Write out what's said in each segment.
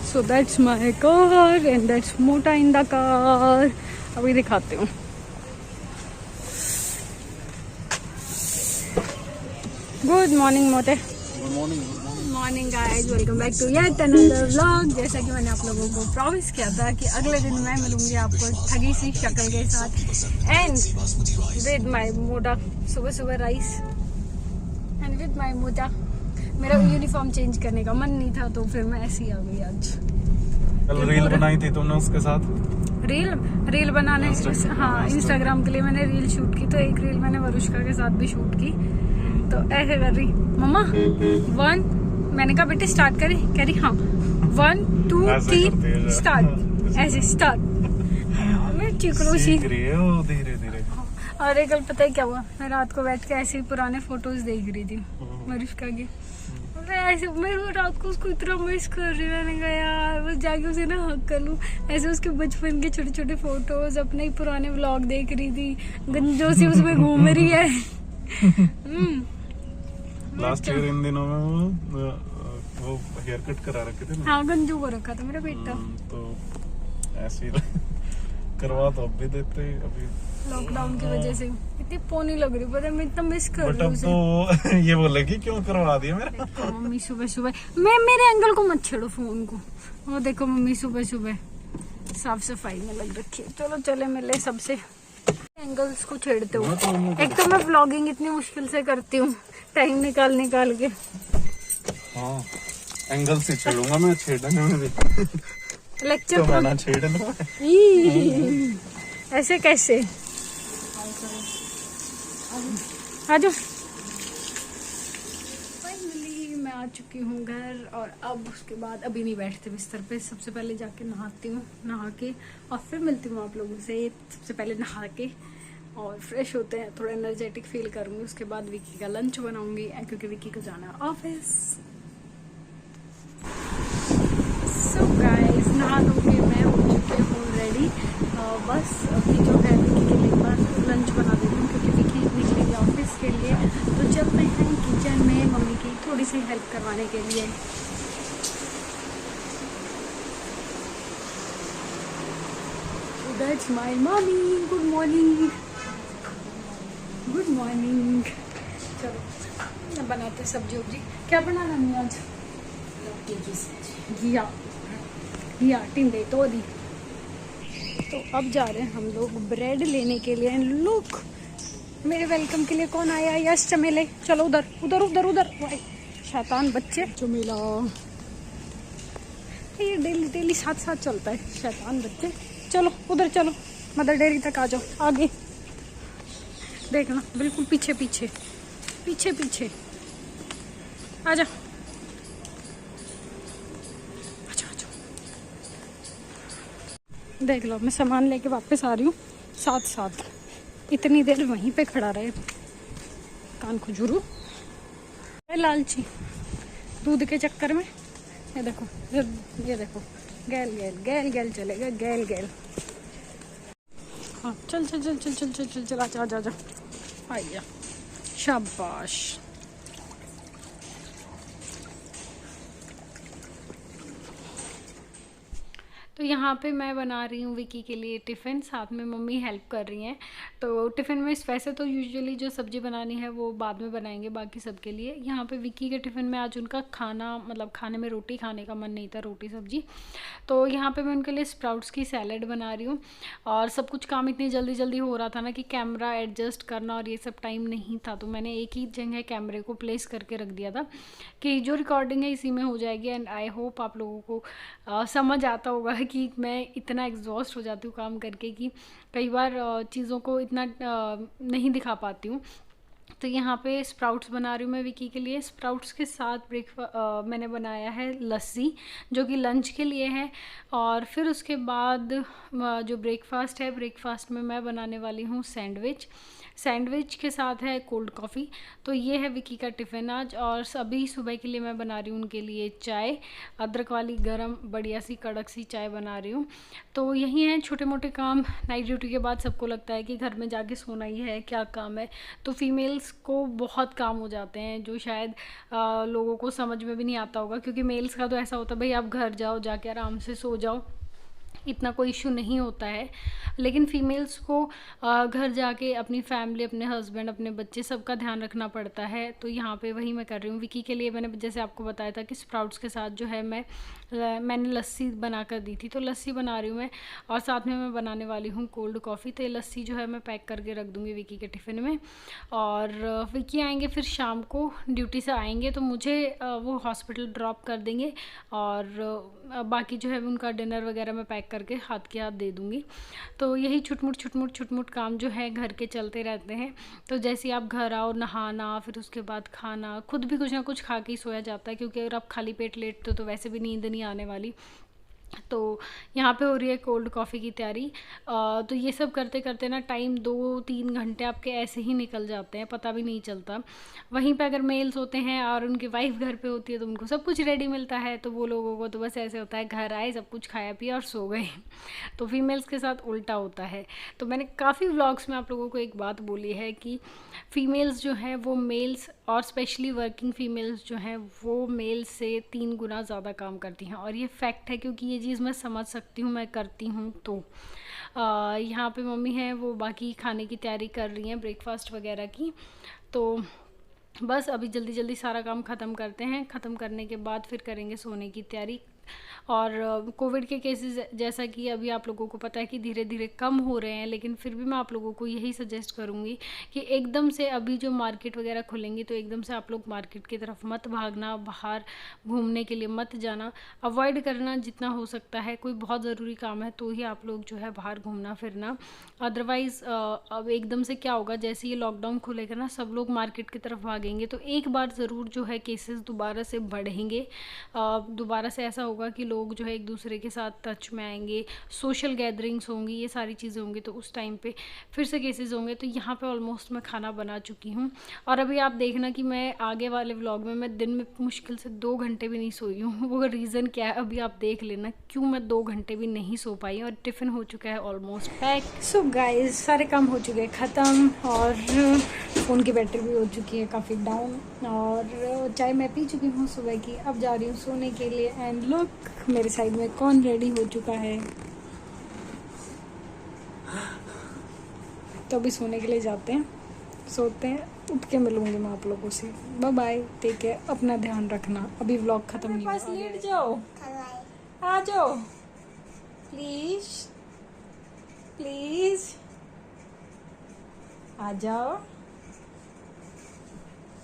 So that's my car and that's Mota in the car. अभी दिखाती हूँ। गुड मॉर्निंग मोटे। Good morning. Morning guys, welcome back to yet another vlog. जैसा कि मैंने आप लोगों को प्रॉमिस किया था कि अगले दिन मैं मिलूंगी आपको ठगी सी शक्ल के साथ एंड विद माय मोटा। सुबह सुबह राइस एंड विद माय मोटा। मेरा यूनिफॉर्म चेंज करने का मन नहीं था तो फिर मैं ऐसे ही आ गई आज। कल रील बनाई थी तुमने उसके साथ? रील बनाने, हाँ इंस्टाग्राम के लिए मैंने रील शूट की। तो एक रील मैंने वरुष्का के साथ भी शूट की। तो ऐसे कर रही मम्मा 1, मैंने कहा बेटे स्टार्ट करें, कह रही हाँ 1 2 3 स्टार्ट। ऐसे स्टार्ट मैं चिकड़ू सीख रही है वो धीरे धीरे। अरे कल पता है क्या हुआ, मैं रात को बैठ के ऐसे ही पुराने फोटोज देख रही थी वरुष्का की। ऐसे मैं रात को उसको इतना मिस कर रही, मैंने कहा यार बस जाके उसे ना हक कर लूं। ऐसे उसके बचपन के छोटे छोटे फोटोज, अपने ही पुराने व्लॉग देख रही थी, गंजों से उसमें घूम रही है। लास्ट ईयर इन दिनों में वो हेयर कट करा रखे थे ना। हाँ गंजू को रखा था मेरा बेटा। तो ऐसे ही करवा तो अब भी देते अभी लॉकडाउन की वजह से इतनी पोनी लग रही, पता है मैं इतना मिस कर रही हूँ उसे। तो ये बोलेगी क्यों करवा दिया मेरा। मम्मी सुबह सुबह मेरे एंगल को मत छेड़ो फोन को। वो देखो मम्मी सुबह सुबह साफ सफाई में लग रखी है। चलो चले मिले सबसे। एंगल्स को छेड़ते हो। एक तो मैं व्लॉगिंग इतनी मुश्किल से करती हूँ टाइम निकाल के। हाँ एंगल से छेड़ूंगा मैं, छेड़ने में भी लेक्चर तो मैं ना छेड़ लूं। ऐसे कैसे आजो। फाइनली मैं आ चुकी हूँ घर और अब उसके बाद अभी नहीं बैठते बिस्तर पे। सबसे पहले जाके नहाती हूँ, नहा के और फिर मिलती हूँ आप लोगों से। सबसे पहले नहा के और फ्रेश होते हैं, थोड़ा एनर्जेटिक फील करूँगी। उसके बाद विक्की का लंच बनाऊंगी क्योंकि विक्की को जाना है ऑफिस। सो गाइस नहा धो के मैं हो चुकी हूँ रेडी। बस अभी जो है विक्की के लिए बार लंच बना देती हूँ क्योंकि विक्की निकलेगी ऑफिस के लिए। तो चलते हैं किचन में मम्मी की थोड़ी सी हेल्प करवाने के लिए। That's my mummy. Good morning, good morning. चलो बनाते सब्जी उब्जी। क्या बनाना नहीं आज? घिया टिंडे तो दी। तो अब जा रहे हैं हम लोग ब्रेड लेने के लिए। लुक मेरे वेलकम के लिए कौन आया? यश चमेले। चलो उधर उधर उधर उधर। शैतान बच्चे चमेला, ये डेली डेली साथ साथ चलता है शैतान बच्चे। चलो उधर चलो, मदर डेयरी तक आ जाओ। आगे देखना, बिल्कुल पीछे पीछे पीछे पीछे आ जा। देख लो मैं सामान लेके वापस आ रही हूँ साथ साथ। इतनी देर वहीं पे खड़ा रहे कान खुजूरू लालची दूध के चक्कर में। ये देखो ये देखो, गैल गैल गैल गैल चलेगा, गैल गैल। हाँ चल चल चल चल चल चल चल चल आजा आजा आजा। आइया शाबाश। तो यहाँ पे मैं बना रही हूँ विकी के लिए टिफ़िन, साथ में मम्मी हेल्प कर रही हैं। तो टिफ़िन में वैसे तो यूजुअली जो सब्ज़ी बनानी है वो बाद में बनाएंगे बाकी सब के लिए। यहाँ पे विकी के टिफ़िन में आज उनका खाना मतलब खाने में रोटी खाने का मन नहीं था, रोटी सब्ज़ी। तो यहाँ पे मैं उनके लिए स्प्राउट्स की सैलड बना रही हूँ। और सब कुछ काम इतनी जल्दी जल्दी हो रहा था ना कि कैमरा एडजस्ट करना और ये सब टाइम नहीं था। तो मैंने एक ही जगह कैमरे को प्लेस करके रख दिया था कि जो रिकॉर्डिंग है इसी में हो जाएगी। एंड आई होप आप लोगों को समझ आता होगा कि मैं इतना एग्जॉस्ट हो जाती हूँ काम करके कि कई बार चीज़ों को इतना नहीं दिखा पाती हूँ। तो यहाँ पे स्प्राउट्स बना रही हूँ मैं विकी के लिए। स्प्राउट्स के साथ मैंने बनाया है लस्सी जो कि लंच के लिए है। और फिर उसके बाद जो ब्रेकफास्ट है, ब्रेकफास्ट में मैं बनाने वाली हूँ सैंडविच के साथ है कोल्ड कॉफ़ी। तो ये है विकी का टिफ़िन आज। और अभी सुबह के लिए मैं बना रही हूँ उनके लिए चाय, अदरक वाली गरम बढ़िया सी कड़क सी चाय बना रही हूँ। तो यही हैं छोटे मोटे काम। नाइट ड्यूटी के बाद सबको लगता है कि घर में जाके सोना ही है, क्या काम है। तो फीमेल्स फीमेल्स को बहुत काम हो जाते हैं जो शायद लोगों को समझ में भी नहीं आता होगा, क्योंकि मेल्स का तो ऐसा होता है भाई आप घर जाओ, जाके आराम से सो जाओ, इतना कोई इशू नहीं होता है। लेकिन फ़ीमेल्स को घर जाके अपनी फैमिली, अपने हस्बैंड, अपने बच्चे, सबका ध्यान रखना पड़ता है। तो यहाँ पे वही मैं कर रही हूँ। विकी के लिए मैंने जैसे आपको बताया था कि स्प्राउट्स के साथ जो है मैंने लस्सी बना कर दी थी, तो लस्सी बना रही हूँ मैं, और साथ में मैं बनाने वाली हूँ कोल्ड कॉफ़ी। तो ये लस्सी जो है मैं पैक करके रख दूँगी विकी के टिफ़िन में। और विकी आएंगे फिर शाम को, ड्यूटी से आएंगे तो मुझे वो हॉस्पिटल ड्रॉप कर देंगे, और बाकी जो है उनका डिनर वगैरह मैं पैक करके हाथ के हाथ दे दूँगी। तो यही छुटमुट काम जो है घर के चलते रहते हैं। तो जैसे आप घर आओ, नहाना, फिर उसके बाद खाना, खुद भी कुछ ना कुछ खा के ही सोया जाता है, क्योंकि अगर आप खाली पेट लेटते हो तो वैसे भी नींद नहीं आने वाली। तो यहाँ पे हो रही है कोल्ड कॉफ़ी की तैयारी। तो ये सब करते करते ना टाइम 2-3 घंटे आपके ऐसे ही निकल जाते हैं, पता भी नहीं चलता। वहीं पे अगर मेल्स होते हैं और उनकी वाइफ घर पे होती है तो उनको सब कुछ रेडी मिलता है, तो वो लोगों को तो बस ऐसे होता है घर आए, सब कुछ खाया पिया और सो गए। तो फीमेल्स के साथ उल्टा होता है। तो मैंने काफ़ी व्लॉग्स में आप लोगों को एक बात बोली है कि फ़ीमेल्स जो हैं वो मेल्स, और स्पेशली वर्किंग फ़ीमेल्स जो हैं वो मेल्स से 3 गुना ज़्यादा काम करती हैं। और ये फैक्ट है, क्योंकि ये चीज़ मैं समझ सकती हूँ, मैं करती हूँ। तो यहाँ पे मम्मी है वो बाकी खाने की तैयारी कर रही हैं, ब्रेकफास्ट वगैरह की। तो बस अभी जल्दी जल्दी सारा काम ख़त्म करते हैं, ख़त्म करने के बाद फिर करेंगे सोने की तैयारी। और कोविड के केसेस जैसा कि अभी आप लोगों को पता है कि धीरे धीरे कम हो रहे हैं, लेकिन फिर भी मैं आप लोगों को यही सजेस्ट करूँगी कि एकदम से अभी जो मार्केट वगैरह खुलेंगी तो एकदम से आप लोग मार्केट की तरफ मत भागना, बाहर घूमने के लिए मत जाना, अवॉइड करना जितना हो सकता है। कोई बहुत ज़रूरी काम है तो ही आप लोग जो है बाहर घूमना फिरना। अदरवाइज़ अब एकदम से क्या होगा, जैसे ये लॉकडाउन खुलेगा ना, सब लोग मार्केट की तरफ भागेंगे तो एक बार ज़रूर जो है केसेस दोबारा से बढ़ेंगे। दोबारा से ऐसा होगा कि लोग जो है एक दूसरे के साथ टच में आएंगे, सोशल गैदरिंग्स होंगी, ये सारी चीज़ें होंगी, तो उस टाइम पे फिर से केसेस होंगे। तो यहाँ पे ऑलमोस्ट मैं खाना बना चुकी हूँ। और अभी आप देखना कि मैं आगे वाले व्लॉग में मैं दिन में मुश्किल से 2 घंटे भी नहीं सोई हूँ। वो रीज़न क्या है अभी आप देख लेना क्यों मैं 2 घंटे भी नहीं सो पाई। और टिफ़िन हो चुका है ऑलमोस्ट पैक। सो गाइज सारे काम हो चुके हैं ख़त्म, और फ़ोन की बैटरी भी हो चुकी है काफ़ी डाउन, और चाय मैं पी चुकी हूँ सुबह की। अब जा रही हूँ सोने के लिए। एंड लुक मेरे साइड में कौन रेडी हो चुका है। तो अभी सोने के लिए जाते हैं, सोते हैं, उठ के मिलूंगी मैं आप लोगों से। बाय बाय, टेक केयर, अपना ध्यान रखना। अभी व्लॉग खत्म नहीं हुआ। पास लेट जाओ, आ जाओ प्लीज प्लीज, आ जाओ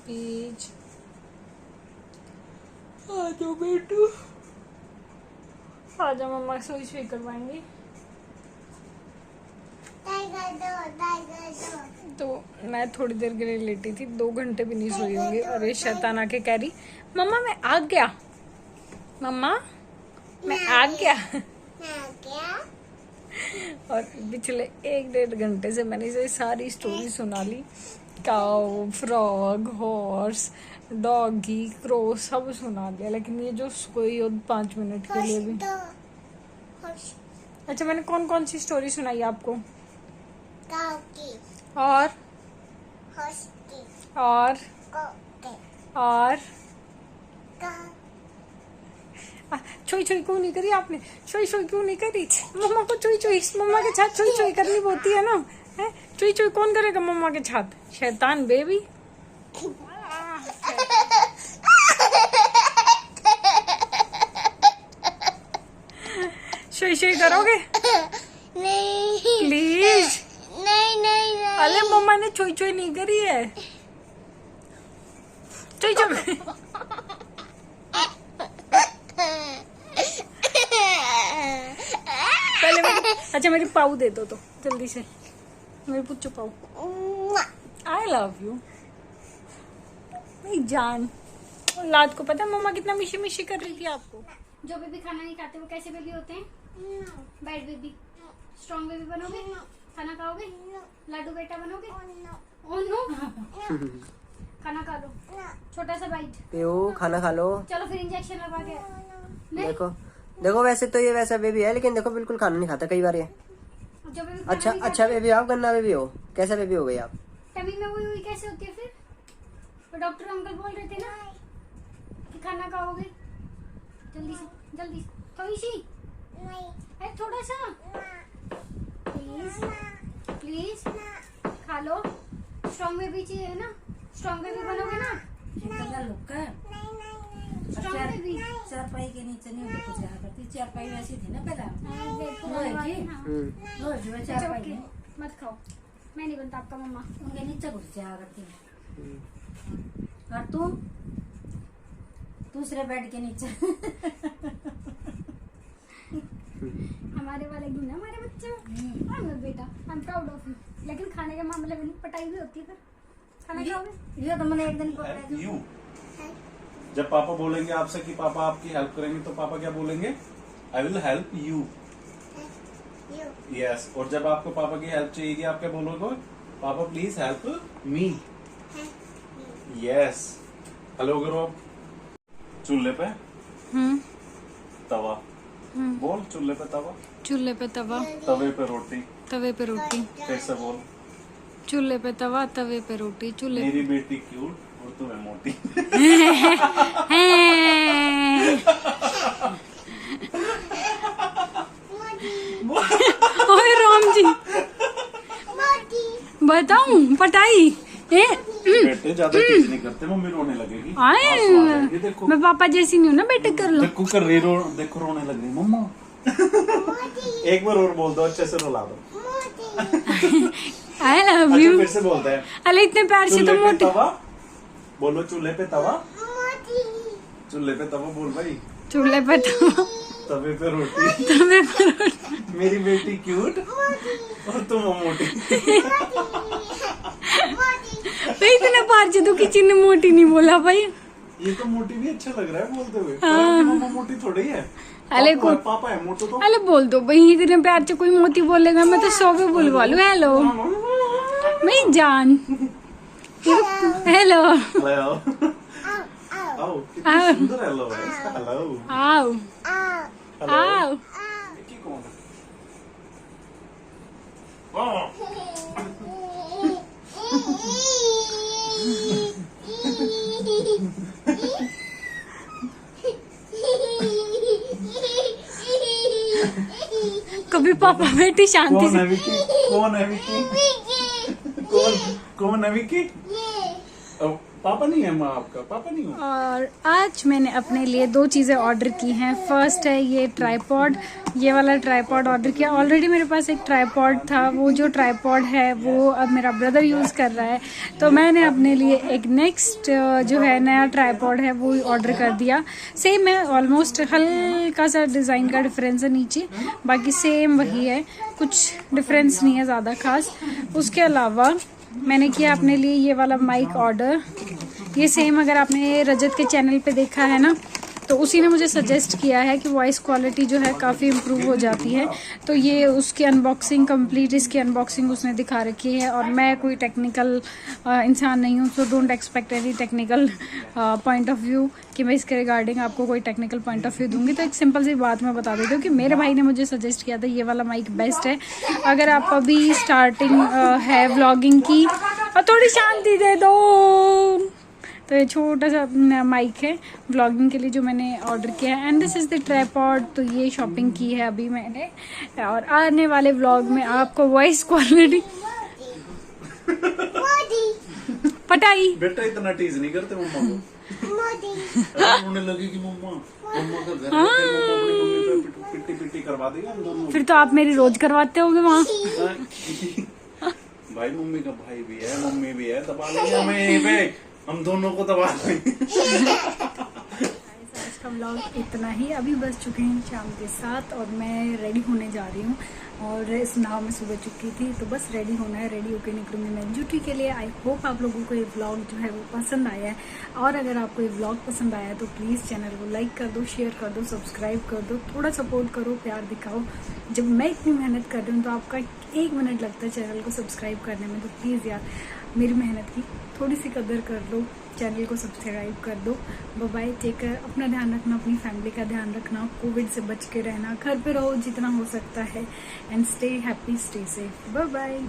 प्लीज, आ जाओ बेटू, आ जाओ, मम्मा सोई करवाएंगे। तो मैं थोड़ी देर के लिए लेटी थी, 2 घंटे भी नहीं सोई होंगी। और ये शैतान आके कह रही मम्मा मैं आ गया, मम्मा मैं आ गया। और पिछले 1-1.5 घंटे से मैंने इसे सारी स्टोरी सुना ली। काऊ, फ्रॉग, हॉर्स, डॉगी, क्रो सब सुना दिया, लेकिन ये जो सोई 5 मिनट के लिए भी। अच्छा मैंने कौन कौन सी स्टोरी सुनाई आपको? और चोई चोई क्यों नहीं करी आपने? चोई चोई क्यों नहीं करी? मम्मा को चोई चोई, मम्मा के साथ चोई चोई करनी होती है ना, है? चोई चोई कौन करेगा मम्मा के साथ? शैतान बेबी। चोई चोई करोगे? नहीं प्लीज, नहीं। अरे मम्मा ने चोई चोई नहीं करी है। चोई चोई पहले अच्छा मेरी पाऊ दे दो तो जल्दी से, मेरी पुच्चू पाऊ। आई लव यू मेरी जान। लाद को पता है मम्मा कितना मिशी मिशी कर रही थी आपको। जो बेबी खाना नहीं खाते वो कैसे बेबी होते हैं? Bad baby. स्ट्रॉन्ग बेबी बनोगे? खाना खाओगे? लाडू बेटा बनोगे? Oh no. खाना खा लो, छोटा सा बाइट पियो, खाना खा लो। चलो फिर इंजेक्शन लगा के। देखो वैसे तो ये वैसा बेबी है, लेकिन देखो बिल्कुल खाना नहीं खाता कई बार ये। अच्छा बेबी आप गन्ना बेबी हो, कैसा बेबी हो गई आप? टमी में हुई कैसे होती है फिर? तो डॉक्टर अंकल बोल रहे थे ना कि खाना खाओगे, जल्दी से जल्दी से, थोड़ी सी नहीं, थोड़ा सा प्लीज प्लीज खा लो। स्ट्रॉन्ग बेबी चाहिए ना, स्ट्रॉन्ग बेबी बनोगे ना, स्ट्रॉन्ग बेबी। चारपाई के नीचे नहीं होती कुछ यहाँ करती, चारपाई वैसी थी ना पहला, चारपाई मत खाओ, मैं नहीं बनता आपका मम्मा। उनके नीचे घुस जाया करती है। और तू दूसरे बेड के नीचे। हमारे वाले गुण है हमारे बच्चे में। बेटा I am proud of you. लेकिन खाने के मामले में नहीं, पटाई भी होती है फिर। खाना खाओगे? ये तो मैंने एक दिन पकड़ा था। यू जब पापा बोलेंगे आपसे कि पापा आपकी हेल्प करेंगे तो पापा क्या बोलेंगे? I will help you. Yes. और जब आपको पापा की हेल्प चाहिए आप क्या बोलोगे? पापा please help me. Yes. Hello करो। चूल्हे पे तवा बोल, चूल्हे पे तवा, चूल्हे पे तवा, तवे पे रोटी, तवे पे रोटी, फिर से बोल, चूल्हे पे तवा, तवे पे रोटी, चूल्हे मेरी बेटी क्यूट और तू है मोटी। ओए राम जी, बताऊं पटाई बेटे ज्यादा तेज नहीं करते, मम्मी रोने लगेगी। आए देखो मैं पापा जैसी नहीं हूँ ना बेटे, कर लो। देखो कर रही देखो रोने लग रही मम्मा। एक बार और बोल दो, अच्छे से रुला दो। आई लव अच्छा यू। फिर से बोलते हैं। अरे इतने प्यार से तो चूल्हे पे मोटी। तवा बोलो, चूल्हे पे तवा, चूल्हे पे तवा बोल भाई, चूल्हे पे तवा, तवे पे रोटी, तवे पे रोटी, मेरी बेटी क्यूट और तुम मोटी। तो इतने प्यार से तो किसी ने मोटी नहीं बोला भाई। ये तो मोटी भी अच्छा लग रहा है बोलते हुए। मम्मा मोटी थोड़ी है, अरे पापा है मोटो तो। अरे बोल दो भाई, इतने प्यार से कोई मोती बोलेगा मैं तो 100 पे बुलवा लूं। हेलो मैं जान, हेलो हेलो आओ, कितनी सुंदर हेलो है इसका। हेलो आओ आओ। विक्की कौन है? कभी पापा बेटी शांति कौन से। है विक्की? कौन है विक्की? कौन है विक्की? पापा नहीं है, माँ आपका पापा नहीं हो। और आज मैंने अपने लिए 2 चीज़ें ऑर्डर की हैं। फर्स्ट है ये ट्राइपॉड, ये वाला ट्राइपॉड ऑर्डर किया। ऑलरेडी मेरे पास एक ट्राइपॉड था, वो जो ट्राइपॉड है वो अब मेरा ब्रदर यूज़ कर रहा है, तो मैंने अपने लिए एक नेक्स्ट जो है नया ट्राइपॉड है वो ऑर्डर कर दिया। सेम है ऑलमोस्ट, हल्का सा डिज़ाइन का डिफरेंस है नीचे, बाकी सेम वही है, कुछ डिफरेंस नहीं है ज़्यादा खास। उसके अलावा मैंने किया अपने लिए ये वाला माइक ऑर्डर। ये सेम अगर आपने रजत के चैनल पे देखा है ना, तो उसी ने मुझे सजेस्ट किया है कि वॉइस क्वालिटी जो है काफ़ी इम्प्रूव हो जाती है। तो ये उसकी अनबॉक्सिंग कंप्लीट, इसकी अनबॉक्सिंग उसने दिखा रखी है। और मैं कोई टेक्निकल इंसान नहीं हूँ, so don't expect any technical point of view कि मैं इसके रिगार्डिंग आपको कोई टेक्निकल पॉइंट ऑफ व्यू दूंगी। तो एक सिंपल सी बात मैं बता देती हूँ कि मेरे भाई ने मुझे सजेस्ट किया था ये वाला माइक बेस्ट है। अगर आप अभी स्टार्टिंग है व्लॉगिंग की, और थोड़ी शांति दे दो, तो ये छोटा सा माइक है व्लॉगिंग के लिए जो मैंने ऑर्डर किया है। And this is the tripod. तो ये शॉपिंग की है अभी मैंने, और आने वाले व्लॉग में आपको वॉइस क्वालिटी पटाई। बेटा इतना टीज नहीं करते मम्मा को। रोने लगी कि मम्मा का घर है, मम्मा अपनी मम्मी पे पिट्टी पिट्टी करवा देगा हम दोनों। फिर तो आप मेरी रोज करवाते होगे वहाँ। भाई मम्मी का भाई भी है, मम्मी भी है, दबा लेंगे हमें यहीं पे, हम दोनों को दबा लेंगे। आज का व्लॉग इतना ही। अभी बज चुके हैं शाम के 7 और मैं रेडी होने जा रही हूँ। और इस नाव में सुबह चुकी थी, तो बस रेडी होना है, रेडी होकर निकलूंगी मैं ड्यूटी के लिए। आई होप आप लोगों को ये व्लॉग जो है वो पसंद आया है। और अगर आपको ये व्लॉग पसंद आया है तो प्लीज़ चैनल को लाइक कर दो, शेयर कर दो, सब्सक्राइब कर दो, थोड़ा सपोर्ट करो, प्यार दिखाओ। जब मैं इतनी मेहनत कर रही हूँ तो आपका 1 मिनट लगता है चैनल को सब्सक्राइब करने में, तो प्लीज़ यार मेरी मेहनत की थोड़ी सी कदर कर लो, चैनल को सब्सक्राइब कर दो। बाय बाय, टेक केयर, अपना ध्यान रखना, अपनी फैमिली का ध्यान रखना, कोविड से बच के रहना, घर पे रहो जितना हो सकता है, and stay happy, stay safe. Bye bye.